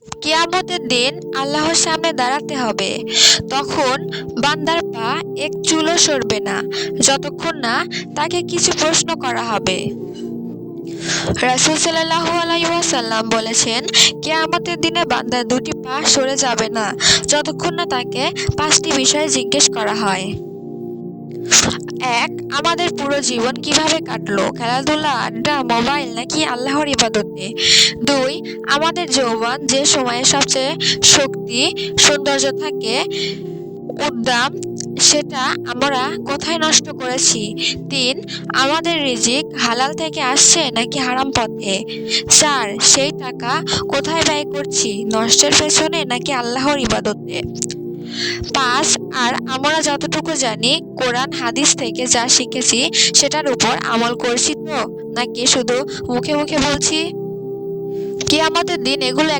কিয়ামতের দিন আল্লাহর সামনে দাঁড়াতে হবে। তখন বান্দার পা এক চুলও সরবে না, যতক্ষণ না তাকে কিছু প্রশ্ন করা হবে। রাসূল সাল্লাল্লাহু আলাইহি ওয়াসাল্লাম বলেছেন, কিয়ামতের দিনে বান্দার দুটি পা সরে যাবে না, যতক্ষণ না তাকে 5টি বিষয় জিজ্ঞেস করা হয়। 1. আমাদের পুরো জীবন কিভাবে কাটলো? খেলাধুলা, আড্ডা, মোবাইল নাকি আল্লাহর ইবাদতে? 2. আমাদের যৌবন, যে সময়ে সবচেয়ে শক্তি, সৌন্দর্য থাকে, উদ্দাম, সেটা আমরা কোথায় নষ্ট করেছি? 3. আমাদের রিজিক হালাল থেকে আসছে নাকি হারাম পথে? 4. সেই টাকা কোথায় ব্যয় করছি? নষ্টের পেছনে নাকি আল্লাহর ইবাদতে? 5. আর আমরা যতটুকু জানি, কোরআন হাদিস থেকে যা শিখেছি সেটার উপর আমল করছি তো, নাকি শুধু মুখে মুখে বলছি? কিয়ামতের দিন এগুলো